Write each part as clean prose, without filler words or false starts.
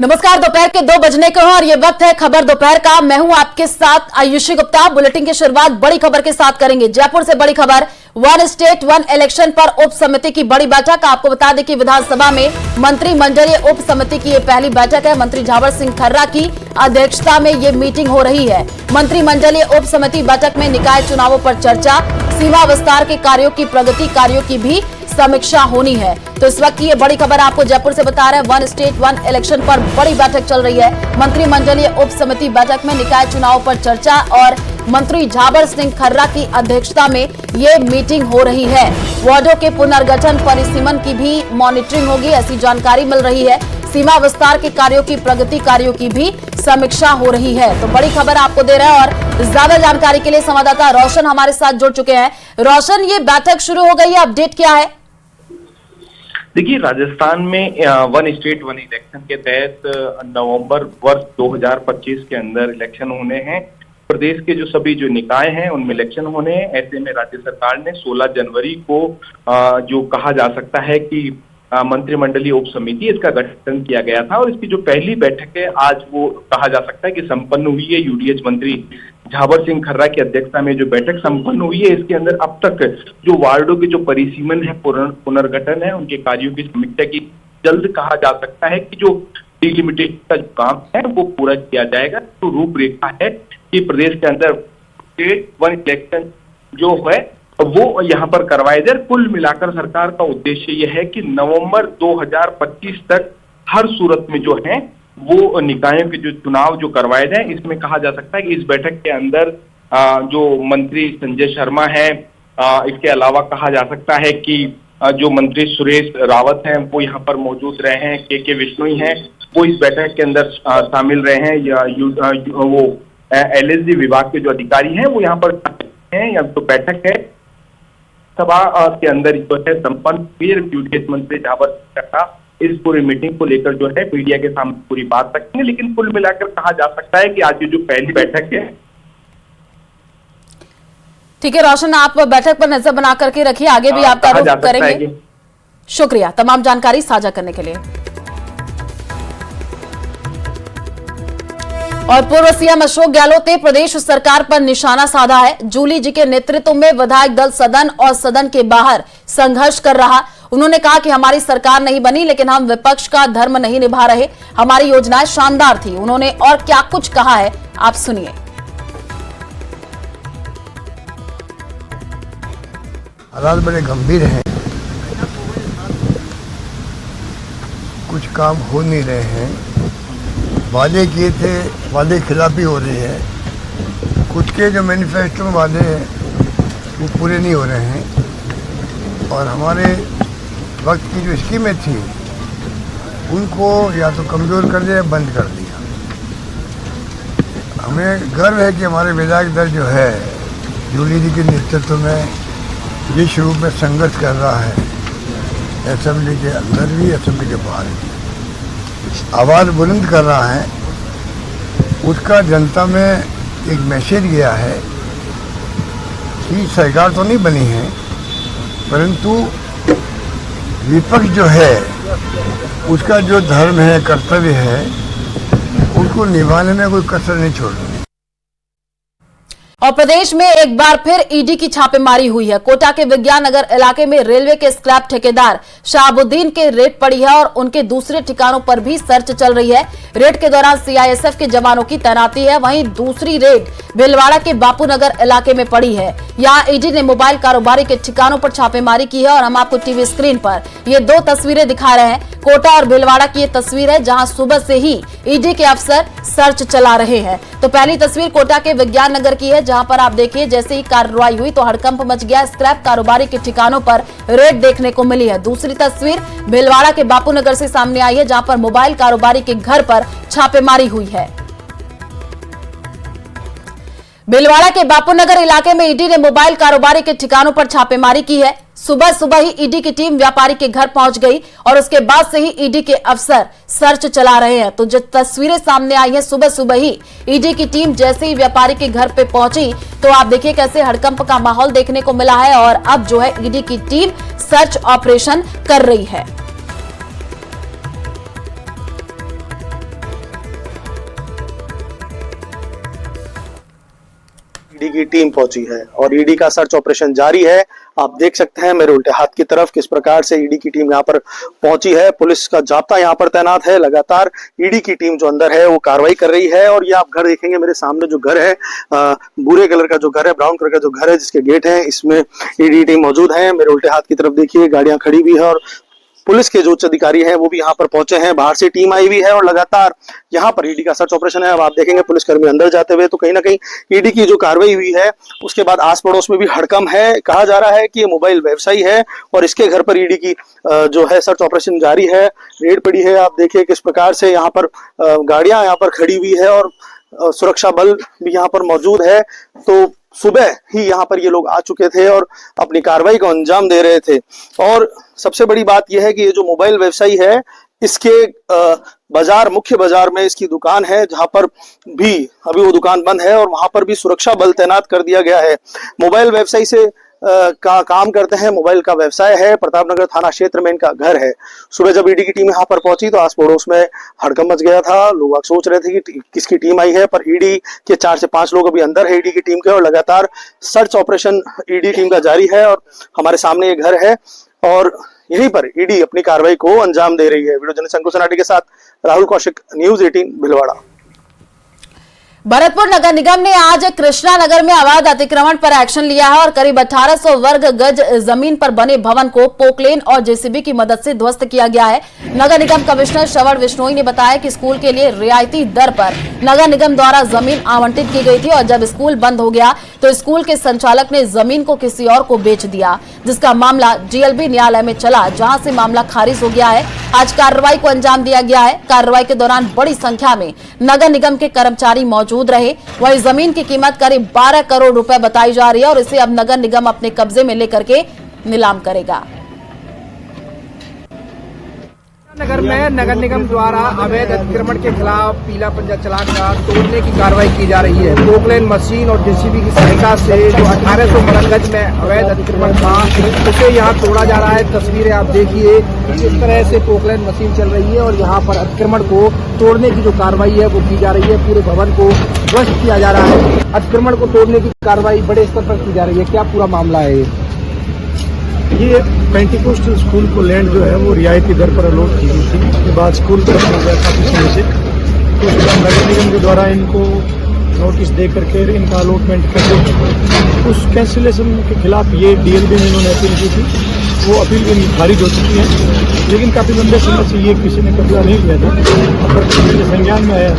नमस्कार, दोपहर के 2 बजने को और ये वक्त है खबर दोपहर का। मैं हूं आपके साथ आयुषी गुप्ता। बुलेटिन की शुरुआत बड़ी खबर के साथ करेंगे। जयपुर से बड़ी खबर, वन स्टेट वन इलेक्शन पर उप समिति की बड़ी बैठक। आपको बता दें कि विधानसभा में मंत्रिमंडलीय उप समिति की ये पहली बैठक है। मंत्री झावर सिंह खर्रा की अध्यक्षता में ये मीटिंग हो रही है। मंत्रिमंडलीय उप समिति बैठक में निकाय चुनावों पर चर्चा, सीमा विस्तार के कार्यों की प्रगति, कार्यों की भी समीक्षा होनी है। तो इस वक्त की ये बड़ी खबर आपको जयपुर से बता रहे हैं। वन स्टेट वन इलेक्शन पर बड़ी बैठक चल रही है। मंत्रिमंडलीय उप समिति बैठक में निकाय चुनाव पर चर्चा और मंत्री झावर सिंह खर्रा की अध्यक्षता में ये मीटिंग हो रही है। वार्डों के पुनर्गठन, परिसीमन की भी मॉनिटरिंग होगी, ऐसी जानकारी मिल रही है। सीमा विस्तार के कार्यों की प्रगति, कार्यों की भी समीक्षा हो रही है। तो बड़ी खबर आपको दे रहे हैं और ज्यादा जानकारी के लिए संवाददाता रोशन हमारे साथ जुड़ चुके हैं। रोशन, ये बैठक शुरू हो गई है, अपडेट क्या है? देखिए, राजस्थान में वन स्टेट वन इलेक्शन के तहत नवंबर वर्ष 2025 के अंदर इलेक्शन होने हैं। प्रदेश के जो सभी जो निकाय हैं उनमें इलेक्शन होने हैं। ऐसे में राज्य सरकार ने 16 जनवरी को जो कहा जा सकता है कि मंत्रिमंडलीय उप समिति, इसका गठन किया गया था और इसकी जो पहली बैठक है आज वो कहा जा सकता है कि संपन्न हुई है। यूडीएच मंत्री झावर सिंह खर्रा की अध्यक्षता में जो बैठक संपन्न हुई है, इसके अंदर अब तक जो वार्डों के जो परिसीमन है, पुनर्गठन है, उनके कार्यों की समीक्षा की। जल्द कहा जा सकता है कि जो डिलिमिटेशन का जो काम है वो पूरा किया जाएगा। तो रूपरेखा है कि प्रदेश के अंदर स्टेट वन इलेक्शन जो है वो यहाँ पर करवाए जाए। कुल मिलाकर सरकार का उद्देश्य यह है कि नवंबर 2025 तक हर सूरत में जो है वो निकायों के जो चुनाव जो करवाए जाए। इसमें कहा जा सकता है कि इस बैठक के अंदर जो मंत्री संजय शर्मा है, इसके अलावा कहा जा सकता है कि जो मंत्री सुरेश रावत हैं वो यहाँ पर मौजूद रहे हैं। के विश्नोई हैं, वो इस बैठक के अंदर शामिल रहे हैं। वो एलएसडी विभाग के जो अधिकारी हैं वो यहाँ पर हैं। या तो बैठक है सभा के अंदर जो है संपन्न यूडीएच मंत्री झावर सिंह इस पूरी मीटिंग को लेकर जो है मीडिया के सामने पूरी बात रखेंगे। लेकिन कुल मिलाकर कहा जा सकता है कि आज की जो पहली बैठक है। ठीक है रोशन, आप बैठक पर नजर बना करके रखिए, आगे भी आपका रुख करेंगे। शुक्रिया तमाम जानकारी साझा करने के लिए। और पूर्व सीएम अशोक गहलोत ने प्रदेश सरकार पर निशाना साधा है। जूली जी के नेतृत्व में विधायक दल सदन और सदन के बाहर संघर्ष कर रहा। उन्होंने कहा कि हमारी सरकार नहीं बनी लेकिन हम विपक्ष का धर्म नहीं निभा रहे, हमारी योजनाएं शानदार थी। उन्होंने और क्या कुछ कहा है, आप सुनिए। हालात बड़े गंभीर हैं, कुछ काम हो नहीं रहे हैं। वादे किए थे, वादे खिलाफी हो रही है। कुछ के जो मैनिफेस्टो में वादे हैं वो पूरे नहीं हो रहे हैं और हमारे वक्त की जो स्कीमें थी उनको या तो कमज़ोर कर दिया या बंद कर दिया। हमें गर्व है कि हमारे विधायक दल जो है जूली जी के नेतृत्व में विश्व रूप में संघर्ष कर रहा है। असेंबली के अंदर भी, असेंबली के बाहर भी आवाज़ बुलंद कर रहा है। उसका जनता में एक मैसेज गया है कि सरकार तो नहीं बनी है परंतु विपक्ष जो है उसका जो धर्म है, कर्तव्य है, उसको निभाने में कोई कसर नहीं छोड़नी। और प्रदेश में एक बार फिर ईडी की छापेमारी हुई है। कोटा के विज्ञान नगर इलाके में रेलवे के स्क्रैप ठेकेदार शाहबुद्दीन के रेड पड़ी है और उनके दूसरे ठिकानों पर भी सर्च चल रही है। रेड के दौरान सीआईएसएफ के जवानों की तैनाती है। वहीं दूसरी रेड भीलवाड़ा के बापू नगर इलाके में पड़ी है। यहाँ ईडी ने मोबाइल कारोबारी के ठिकानों पर छापेमारी की है और हम आपको टीवी स्क्रीन पर ये 2 तस्वीरें दिखा रहे हैं। कोटा और भीलवाड़ा की ये तस्वीर है जहां सुबह से ही ईडी के अफसर सर्च चला रहे हैं। तो पहली तस्वीर कोटा के विज्ञान नगर की है जहां पर आप देखिए जैसे ही कार्रवाई हुई तो हड़कंप मच गया। स्क्रैप कारोबारी के ठिकानों पर रेड देखने को मिली है। दूसरी तस्वीर भीलवाड़ा के बापू नगर से सामने आई है जहां पर मोबाइल कारोबारी के घर पर छापेमारी हुई है। भीलवाड़ा के बापूनगर इलाके में ईडी ने मोबाइल कारोबारी के ठिकानों पर छापेमारी की है। सुबह सुबह ही ईडी की टीम व्यापारी के घर पहुंच गई और उसके बाद से ही ईडी के अफसर सर्च चला रहे हैं। तो जो तस्वीरें सामने आई हैं, सुबह सुबह ही ईडी की टीम जैसे ही व्यापारी के घर पे पहुंची तो आप देखिए कैसे हड़कंप का माहौल देखने को मिला है और अब जो है ईडी की टीम सर्च ऑपरेशन कर रही है। ईडी की टीम पहुंची है और ईडी का सर्च ऑपरेशन जारी है। आप देख सकते हैं मेरे उल्टे हाथ की तरफ किस प्रकार से ईडी की टीम यहाँ पर पहुंची है। पुलिस का जाब्ता यहाँ पर तैनात है। लगातार ईडी की टीम जो अंदर है वो कार्रवाई कर रही है। और ये आप घर देखेंगे, मेरे सामने जो घर है, भूरे कलर का जो घर है, ब्राउन कलर का जो घर है जिसके गेट है, इसमें ईडी टीम मौजूद है। मेरे उल्टे हाथ की तरफ देखिए गाड़ियां खड़ी हुई है और पुलिस के जो उच्च अधिकारी हैं वो भी यहाँ पर पहुंचे हैं। बाहर से टीम आई हुई है और लगातार यहाँ पर ईडी का सर्च ऑपरेशन है। अब आप देखेंगे पुलिसकर्मी अंदर जाते हुए, तो कहीं ना कहीं ईडी की जो कार्रवाई हुई है उसके बाद आस पड़ोस में भी हड़कंप है। कहा जा रहा है कि ये मोबाइल व्यवसायी है और इसके घर पर ईडी की जो है सर्च ऑपरेशन जारी है, रेड पड़ी है। आप देखिए किस प्रकार से यहाँ पर गाड़ियां यहाँ पर खड़ी हुई है और सुरक्षा बल भी यहाँ पर मौजूद है। तो सुबह ही यहाँ पर ये लोग आ चुके थे और अपनी कार्रवाई को अंजाम दे रहे थे। और सबसे बड़ी बात यह है कि ये जो मोबाइल व्यवसायी है, इसके बाजार, मुख्य बाजार में इसकी दुकान है, जहां पर भी अभी वो दुकान बंद है और वहां पर भी सुरक्षा बल तैनात कर दिया गया है। मोबाइल व्यवसायी से का काम करते हैं, मोबाइल का व्यवसाय है, प्रतापनगर थाना क्षेत्र में इनका घर है। सुबह जब ईडी की टीम यहाँ पर पहुंची तो आस पड़ोस में हड़कंप मच गया था। लोग सोच रहे थे कि किसकी टीम आई है, पर ईडी के 4 से 5 लोग अभी अंदर है ईडी की टीम के और लगातार सर्च ऑपरेशन ईडी टीम का जारी है। और हमारे सामने ये घर है और यहीं पर ईडी अपनी कार्रवाई को अंजाम दे रही है। वीडियो जर्नलिस्ट अंकुश सनाटी के साथ राहुल कौशिक, न्यूज 18 भिलवाड़ा। भरतपुर नगर निगम ने आज कृष्णा नगर में अवैध अतिक्रमण पर एक्शन लिया है और करीब 1800 वर्ग गज जमीन पर बने भवन को पोकलेन और जेसीबी की मदद से ध्वस्त किया गया है। नगर निगम कमिश्नर श्रवण बिश्नोई ने बताया कि स्कूल के लिए रियायती दर पर नगर निगम द्वारा जमीन आवंटित की गई थी और जब स्कूल बंद हो गया तो स्कूल के संचालक ने जमीन को किसी और को बेच दिया, जिसका मामला डीएलबी न्यायालय में चला, जहां से मामला खारिज हो गया है। आज कार्रवाई को अंजाम दिया गया है। कार्रवाई के दौरान बड़ी संख्या में नगर निगम के कर्मचारी मौजूद रहे। वही जमीन की कीमत करीब 12 करोड़ रुपए बताई जा रही है और इसे अब नगर निगम अपने कब्जे में लेकर के नीलाम करेगा। नगर में नगर निगम द्वारा अवैध अतिक्रमण के खिलाफ पीला पंजा चलाकर तोड़ने की कार्रवाई की जा रही है। पोकलेन मशीन और जेसीबी की सहायता से जो 1800 वर्ग गज में अवैध अतिक्रमण था उसे यहाँ तोड़ा जा रहा है। तस्वीरें आप देखिए, इस तरह से पोकलेन मशीन चल रही है और यहाँ पर अतिक्रमण को तोड़ने की जो कार्रवाई है वो की जा रही है। पूरे भवन को ध्वस्त किया जा रहा है। अतिक्रमण को तोड़ने की कार्रवाई बड़े स्तर पर की जा रही है। क्या पूरा मामला है? ये पेंटिकोस्टल स्कूल को लैंड जो है वो रियायती दर पर अलॉट की गई थी। उसके बाद स्कूल खत्म हो गया काफ़ी समय से, तो उसके बाद नगर निगम के द्वारा इनको नोटिस दे करके इनका अलॉटमेंट कर दिया। उस कैंसिलेशन के खिलाफ ये डीएलबी में इन्होंने अपील की थी, वो अपील भी खारिज हो चुकी है। लेकिन काफ़ी लंबे समय से ये किसी ने कब्जा नहीं लिया था। अब संज्ञान में आया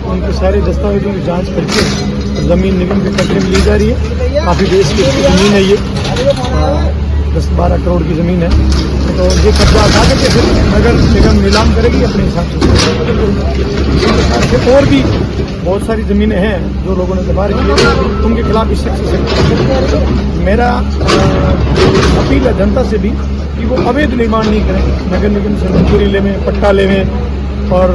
उनके सारे दस्तावेजों की जाँच करके ज़मीन निगम के कब्जे में ली जा रही है। काफ़ी देश की ज़मीन है, ये 10-12 करोड़ की ज़मीन है। तो ये कब्जा हटा के फिर नगर निगम नीलाम करेगी अपने हिसाब से। और भी बहुत सारी ज़मीनें हैं जो लोगों ने दबा रखी है, उनके खिलाफ इस से मेरा अपील है जनता से भी कि वो अवैध निर्माण नहीं करें। नगर निगम से मंजूरी लेवें, पट्टा लेवें और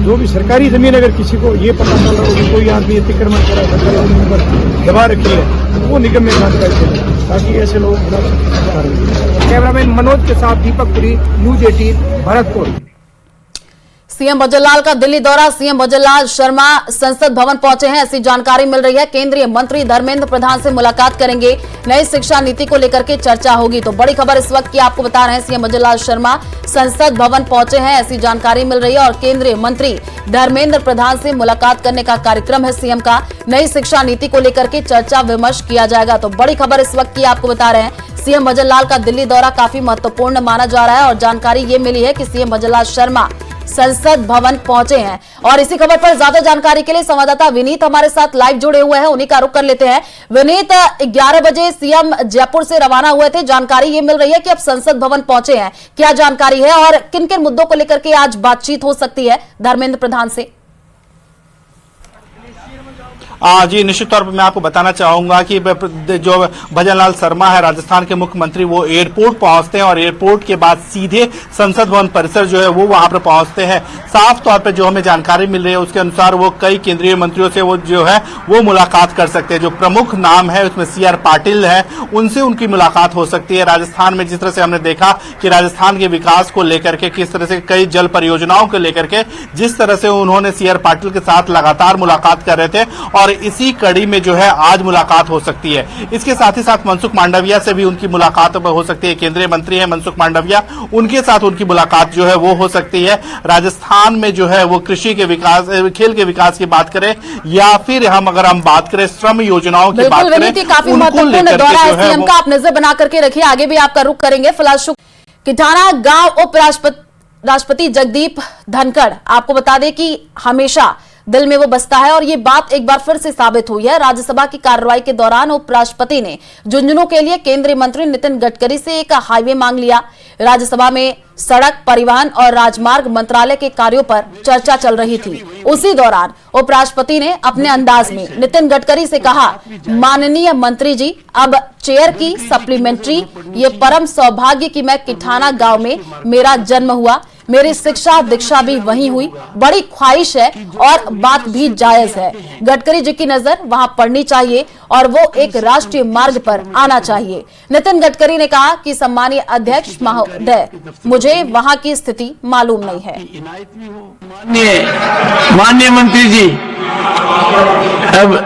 जो भी सरकारी ज़मीन अगर किसी को ये पता चल रहा हो कि कोई आदमी अतिक्रमण कर रहा है, सरकारी ज़मीन पर दबा रखी है, वो निगम में जानकारी दें ताकि ऐसे लोग। कैमरामैन मनोज के साथ दीपक पुरी, न्यूज 18 भरतपुर। सीएम भजनलाल का दिल्ली दौरा। सीएम भजनलाल शर्मा संसद भवन पहुंचे हैं, ऐसी जानकारी मिल रही है। केंद्रीय मंत्री धर्मेंद्र प्रधान से मुलाकात करेंगे। नई शिक्षा नीति को लेकर के चर्चा होगी। तो बड़ी खबर इस वक्त की आपको बता रहे हैं, सीएम भजनलाल शर्मा संसद भवन पहुंचे हैं, ऐसी जानकारी मिल रही है और केंद्रीय मंत्री धर्मेंद्र प्रधान से मुलाकात करने का कार्यक्रम है सीएम का। नई शिक्षा नीति को लेकर के चर्चा विमर्श किया जाएगा। तो बड़ी खबर इस वक्त की आपको बता रहे हैं, सीएम भजनलाल का दिल्ली दौरा काफी महत्वपूर्ण माना जा रहा है और जानकारी ये मिली है कि सीएम भजनलाल शर्मा संसद भवन पहुंचे हैं। और इसी खबर पर ज्यादा जानकारी के लिए संवाददाता विनीत हमारे साथ लाइव जुड़े हुए हैं, उन्हीं का रुख कर लेते हैं। विनीत, 11 बजे सीएम जयपुर से रवाना हुए थे, जानकारी ये मिल रही है कि अब संसद भवन पहुंचे हैं, क्या जानकारी है और किन किन मुद्दों को लेकर के आज बातचीत हो सकती है धर्मेंद्र प्रधान से? जी निश्चित तौर पर मैं आपको बताना चाहूंगा कि जो भजनलाल शर्मा है राजस्थान के मुख्यमंत्री, वो एयरपोर्ट पहुंचते हैं और एयरपोर्ट के बाद सीधे संसद भवन परिसर जो है वो वहां पर पहुंचते हैं। साफ तौर पर जो हमें जानकारी मिल रही है उसके अनुसार वो कई केंद्रीय मंत्रियों से वो जो है वो मुलाकात कर सकते हैं। जो प्रमुख नाम है उसमें CR पाटिल है, उनसे उनकी मुलाकात हो सकती है। राजस्थान में जिस तरह से हमने देखा कि राजस्थान के विकास को लेकर के किस तरह से कई जल परियोजनाओं को लेकर के जिस तरह से उन्होंने CR पाटिल के साथ लगातार मुलाकात कर रहे थे और और इसी कड़ी में जो है आज मुलाकात हो सकती है। इसके साथ ही साथ मनसुख मांडविया से भी उनकी मुलाकात हो सकती है। केंद्रीय मंत्री है मनसुख मांडविया, उनके साथ उनकी मुलाकात जो है वो हो सकती है। राजस्थान में जो है वो कृषि के विकास, खेल के विकास की बात करें या फिर हम बात करें श्रम योजनाओं की बात करें, काफी महत्वपूर्ण दौरा है सीएम का, आप नजर बना करके रखिए, आगे भी आपका रुख करेंगे। फिलहाल किठाना गांव उपराष्ट्रपति जगदीप धनखड़, आपको बता दें कि हमेशा दिल में वो बसता है और ये बात एक बार फिर से साबित हुई है। राज्यसभा की कार्रवाई के दौरान उपराष्ट्रपति ने झुंझुनू के लिए केंद्रीय मंत्री नितिन गडकरी से एक हाईवे मांग लिया। राज्यसभा में सड़क परिवहन और राजमार्ग मंत्रालय के कार्यों पर चर्चा चल रही थी। उसी दौरान उपराष्ट्रपति ने अपने अंदाज में नितिन गडकरी से कहा, माननीय मंत्री जी, अब चेयर की सप्लीमेंट्री, ये परम सौभाग्य कि मैं किठाना गांव में मेरा जन्म हुआ, मेरी शिक्षा दीक्षा भी वहीं हुई, बड़ी ख्वाहिश है और बात भी जायज है। गडकरी जी की नजर वहां पड़नी चाहिए और वो एक राष्ट्रीय मार्ग पर आना चाहिए। नितिन गडकरी ने कहा कि सम्मानीय अध्यक्ष महोदय, मुझे वहां की स्थिति मालूम नहीं है। माननीय मंत्री जी, अब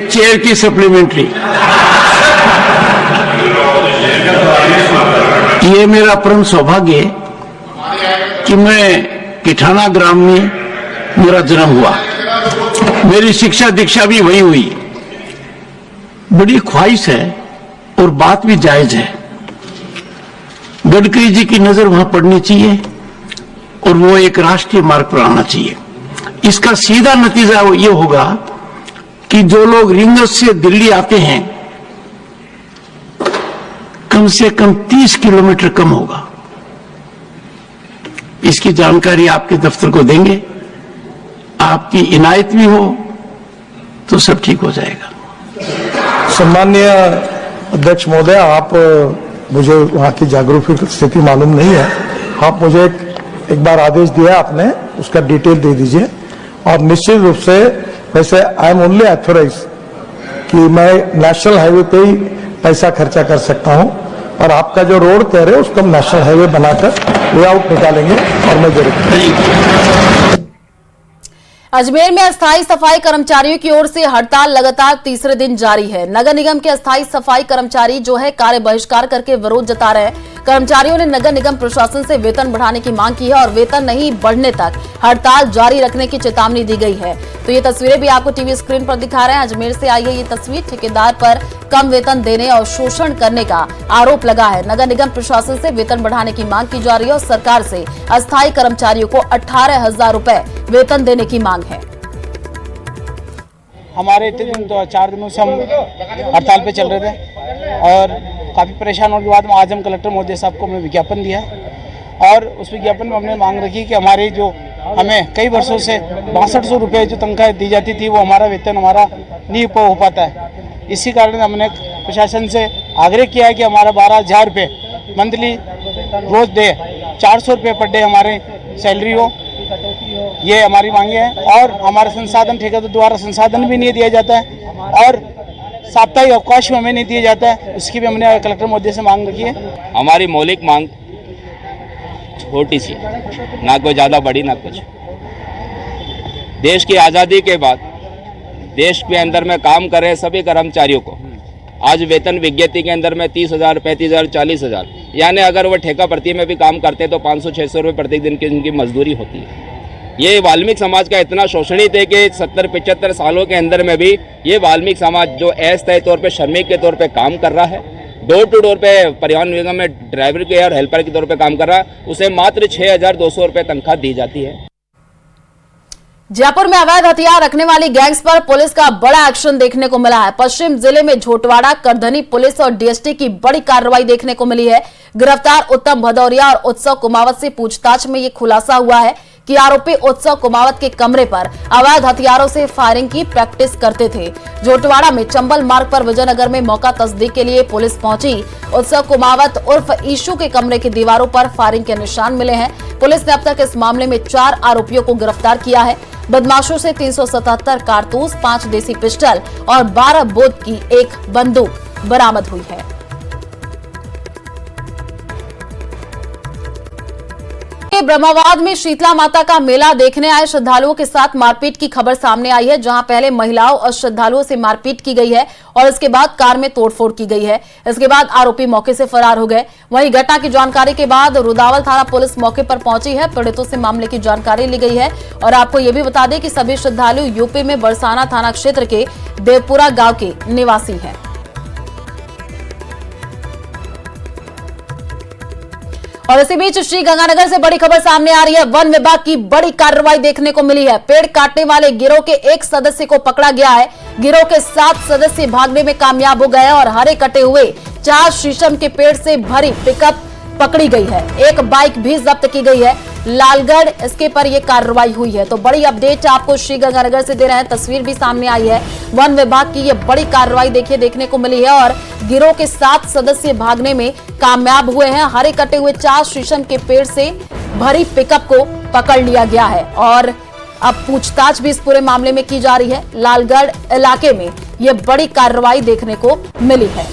चेयर की सप्लीमेंट्री, ये मेरा परम सौभाग्य है कि मैं किठाना ग्राम में मेरा जन्म हुआ, मेरी शिक्षा दीक्षा भी वहीं हुई, बड़ी ख्वाहिश है और बात भी जायज है। गडकरी जी की नजर वहां पड़नी चाहिए और वो एक राष्ट्रीय मार्ग पर आना चाहिए। इसका सीधा नतीजा ये होगा कि जो लोग रिंगस से दिल्ली आते हैं, कम से कम 30 किलोमीटर कम होगा। इसकी जानकारी आपके दफ्तर को देंगे, आपकी इनायत भी हो तो सब ठीक हो जाएगा। सम्मानीय अध्यक्ष महोदय, आप मुझे वहाँ की जागरूक स्थिति मालूम नहीं है, आप मुझे एक बार आदेश दिया आपने, उसका डिटेल दे दीजिए। और निश्चित रूप से वैसे आई एम ओनली ऑथराइज कि मैं नेशनल हाईवे पे ही पैसा खर्चा कर सकता हूँ और आपका जो रोड कह रहे हैं उसको हम नेशनल हाईवे बनाकर लेआउट निकालेंगे और मैं जरूर। अजमेर में अस्थायी सफाई कर्मचारियों की ओर से हड़ताल लगातार तीसरे दिन जारी है। नगर निगम के अस्थायी सफाई कर्मचारी जो है कार्य बहिष्कार करके विरोध जता रहे हैं। कर्मचारियों ने नगर निगम प्रशासन से वेतन बढ़ाने की मांग की है और वेतन नहीं बढ़ने तक हड़ताल जारी रखने की चेतावनी दी गई है। तो ये तस्वीरें भी आपको टीवी स्क्रीन पर दिखा रहे हैं। अजमेर से आई है ये तस्वीर। ठेकेदार पर कम वेतन देने और शोषण करने का आरोप लगा है। नगर निगम प्रशासन से वेतन बढ़ाने की मांग की जा रही है और सरकार से अस्थायी कर्मचारियों को 18,000 रुपए वेतन देने की मांग है। हमारे इतने दिन तो 4 दिनों से हम हड़ताल पे चल रहे थे और काफ़ी परेशान होने के बाद आज हम कलेक्टर महोदय साहब को हमने विज्ञापन दिया और उस विज्ञापन में हमने मांग रखी कि हमारी जो हमें कई वर्षों से 6200 रुपये जो तनख्वाह दी जाती थी वो हमारा वेतन हमारा नहीं हो पाता है। इसी कारण हमने प्रशासन से आग्रह किया है कि हमारा 12,000 रुपये मंथली रोज दे, 400 रुपये पर डे हमारे सैलरी हो, ये हमारी मांगे हैं। और हमारा संसाधन ठेकेदार द्वारा संसाधन भी नहीं दिया जाता है और साप्ताहिक अवकाश में हमें नहीं दिया जाता है, उसकी भी हमने कलेक्टर महोदय से मांग रखी है। हमारी मौलिक मांग छोटी सी, ना कोई ज़्यादा बड़ी ना कुछ। देश की आज़ादी के बाद देश के अंदर में काम कर रहे सभी कर्मचारियों को आज वेतन विज्ञप्ति के अंदर में 30,000, 35,000, 40,000, यानी अगर वो ठेका भर्ती में भी काम करते तो 500-600 रुपये प्रति दिन की उनकी मजदूरी होती है। ये वाल्मीकि समाज का इतना शोषणित है कि 70-75 सालों के अंदर में भी ये वाल्मीकि समाज जो अस्थायी तौर पे श्रमिक के तौर पे काम कर रहा है, डोर टू डोर पे परिवहन निगम में ड्राइवर के और हेल्पर के तौर पे काम कर रहा है, उसे मात्र 6,200 रुपये तनख्वाह दी जाती है। जयपुर में अवैध हथियार रखने वाली गैंग्स पर पुलिस का बड़ा एक्शन देखने को मिला है। पश्चिम जिले में झोटवाड़ा, करधनी पुलिस और डीएसटी की बड़ी कार्रवाई देखने को मिली है। गिरफ्तार उत्तम भदौरिया और उत्सव कुमावत से पूछताछ में ये खुलासा हुआ है कि आरोपी उत्सव कुमावत के कमरे पर अवैध हथियारों से फायरिंग की प्रैक्टिस करते थे। झोटवाड़ा में चंबल मार्ग पर विजयनगर में मौका तस्दीक के लिए पुलिस पहुंची। उत्सव कुमावत उर्फ ईशू के कमरे की दीवारों पर फायरिंग के निशान मिले हैं। पुलिस ने अब तक इस मामले में 4 आरोपियों को गिरफ्तार किया है। बदमाशों से 377 कारतूस, 5 देसी पिस्टल और 12 बोर की एक बंदूक बरामद हुई है। ब्रह्मावाद में शीतला माता का मेला देखने आए श्रद्धालुओं के साथ मारपीट की खबर सामने आई है, जहां पहले महिलाओं और श्रद्धालुओं से मारपीट की गई है और इसके बाद कार में तोड़फोड़ की गई है। इसके बाद आरोपी मौके से फरार हो गए। वहीं घटना की जानकारी के बाद रुदावल थाना पुलिस मौके पर पहुंची है। पीड़ितों से मामले की जानकारी ली गई है और आपको यह भी बता दें कि सभी श्रद्धालु यूपी में बरसाना थाना क्षेत्र के देवपुरा गांव के निवासी हैं। और इसी बीच श्रीगंगानगर से बड़ी खबर सामने आ रही है। वन विभाग की बड़ी कार्रवाई देखने को मिली है। पेड़ काटने वाले गिरोह के एक सदस्य को पकड़ा गया है। गिरोह के 7 सदस्य भागने में कामयाब हो गए और हरे कटे हुए 4 शीशम के पेड़ से भरी पिकअप पकड़ी गई है। एक बाइक भी जब्त की गई है। लालगढ़ इसके पर यह कार्रवाई हुई है। तो बड़ी अपडेट आपको श्रीगंगानगर से दे रहे हैं। तस्वीर भी सामने आई है। वन विभाग की यह बड़ी कार्रवाई देखने को मिली है और गिरोह के 7 सदस्य भागने में कामयाब हुए हैं। हरे कटे हुए 4 शीशम के पेड़ से भरी पिकअप को पकड़ लिया गया है और अब पूछताछ भी इस पूरे मामले में की जा रही है। लालगढ़ इलाके में यह बड़ी कार्रवाई देखने को मिली है।